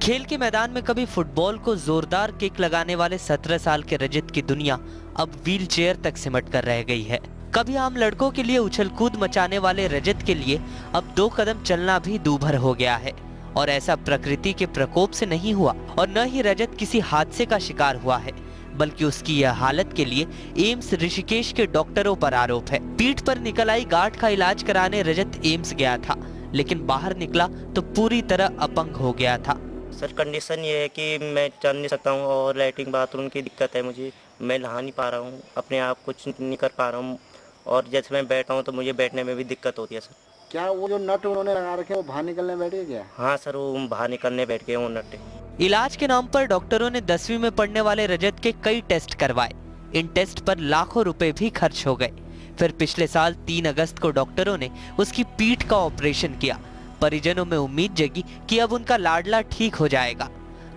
खेल के मैदान में कभी फुटबॉल को जोरदार किक लगाने वाले 17 साल के रजत की दुनिया अब व्हील चेयर तक सिमट कर रह गई है। कभी आम लड़कों के लिए उछल कूद मचाने वाले रजत के लिए अब 2 कदम चलना भी दूभर हो गया है। और ऐसा प्रकृति के प्रकोप से नहीं हुआ और न ही रजत किसी हादसे का शिकार हुआ है, बल्कि उसकी यह हालत के लिए एम्स ऋषिकेश के डॉक्टरों पर आरोप है। पीठ पर निकल आई गांठ का इलाज कराने रजत एम्स गया था, लेकिन बाहर निकला तो पूरी तरह अपंग हो गया था। सर कंडीशन ये है कि मैं चल नहीं सकता हूँ और लैट्रिन बाथरूम की दिक्कत है मुझे। मैं नहा नहीं पा रहा हूँ, अपने आप कुछ नहीं कर पा रहा हूँ और जैसे मैं बैठा हूँ तो मुझे बैठने में भी दिक्कत होती है सर। क्या वो जो नट उन्होंने लगा रखे हैं वो बाहर निकलने बैठ गए क्या? हाँ सर, वो बाहर निकलने बैठ गए वो नट। इलाज के नाम पर डॉक्टरों ने 10वीं में पढ़ने वाले रजत के कई टेस्ट करवाए। इन टेस्ट पर लाखों रुपए भी खर्च हो गए। फिर पिछले साल 3 अगस्त को डॉक्टरों ने उसकी पीठ का ऑपरेशन किया। परिजनों में उम्मीद जगी कि अब उनका लाडला ठीक हो जाएगा।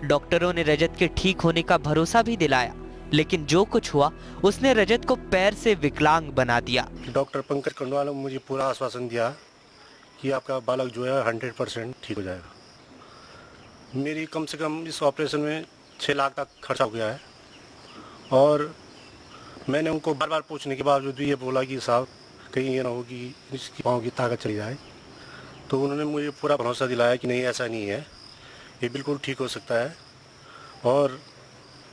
डॉक्टरों ने रजत के ठीक होने का भरोसा भी दिलाया, लेकिन जो कुछ हुआ उसने रजत को पैर से विकलांग बना दिया। डॉक्टर पंकज कंडवाल ने मुझे पूरा आश्वासन दिया कि आपका बालक जो है 100% ठीक हो जाएगा। मेरी कम से कम इस ऑपरेशन में 6 लाख तक खर्चा हो गया है और मैंने उनको बार बार पूछने के बावजूद भी ये बोला कि साहब कहीं ये ना हो कि इसकी पाँव की ताकत चली जाए। तो उन्होंने मुझे पूरा भरोसा दिलाया कि नहीं, ऐसा नहीं है, ये बिल्कुल ठीक हो सकता है। और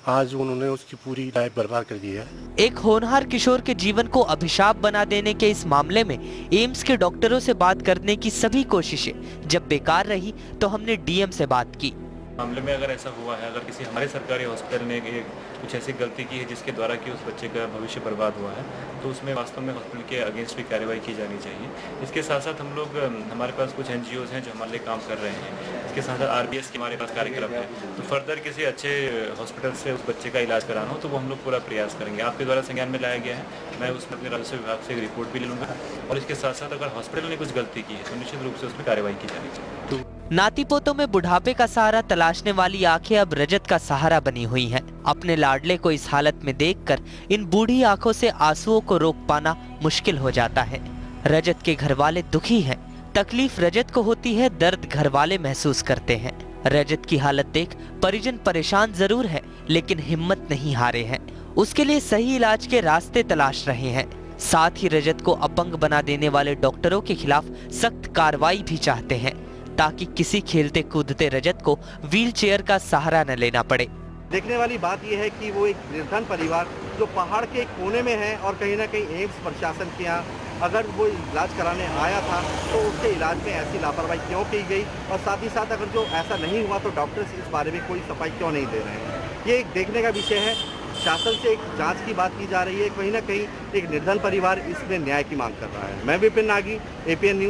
आज उन्होंने उसकी पूरी लाइफ बर्बाद कर दी है। एक होनहार किशोर के जीवन को अभिशाप बना देने के इस मामले में एम्स के डॉक्टरों से बात करने की सभी कोशिशें जब बेकार रही तो हमने डीएम से बात की। मामले में अगर ऐसा हुआ है, अगर किसी हमारे सरकारी हॉस्पिटल ने कुछ ऐसी गलती की है जिसके द्वारा कि उस बच्चे का भविष्य बर्बाद हुआ है, तो उसमें वास्तव में हॉस्पिटल के अगेंस्ट भी कार्रवाई की जानी चाहिए। इसके साथ साथ हम लोग, हमारे पास कुछ एनजीओज हैं जो हमारे लिए काम कर रहे हैं। इसके साथ साथ आरबीएस के हमारे पास कार्यक्रम है। तो फर्दर किसी अच्छे हॉस्पिटल से उस बच्चे का इलाज कराना हो तो वो हम लोग पूरा प्रयास करेंगे। आपके द्वारा संज्ञान में लाया गया है, मैं उसमें अपने राजस्व विभाग से एक रिपोर्ट भी ले लूँगा और इसके साथ साथ अगर हॉस्पिटल ने कुछ गलती की है तो निश्चित रूप से उसमें कार्रवाई की जानी चाहिए। नाती पोतों में बुढ़ापे का सहारा तलाशने वाली आंखें अब रजत का सहारा बनी हुई हैं। अपने लाडले को इस हालत में देखकर इन बूढ़ी आंखों से आंसुओं को रोक पाना मुश्किल हो जाता है। रजत के घर वाले दुखी हैं। तकलीफ रजत को होती है, दर्द घर वाले महसूस करते हैं। रजत की हालत देख परिजन परेशान जरूर है, लेकिन हिम्मत नहीं हारे हैं। उसके लिए सही इलाज के रास्ते तलाश रहे हैं। साथ ही रजत को अपंग बना देने वाले डॉक्टरों के खिलाफ सख्त कार्रवाई भी चाहते हैं, ताकि किसी खेलते कूदते रजत को व्हील चेयर का सहारा न लेना पड़े। देखने वाली बात यह है कि वो एक निर्धन परिवार जो पहाड़ के एक कोने में है और कहीं ना कहीं एम्स प्रशासन के यहाँ अगर वो इलाज कराने आया था तो उसके इलाज में ऐसी लापरवाही क्यों की गई, और साथ ही साथ अगर जो ऐसा नहीं हुआ तो डॉक्टर्स इस बारे में कोई सफाई क्यों नहीं दे रहे हैं। ये एक देखने का विषय है। शासन से एक जांच की बात की जा रही है। कहीं ना कहीं एक निर्धन परिवार इसमें न्याय की मांग कर रहा है। मैं विपिन नागी, एपीएन न्यूज।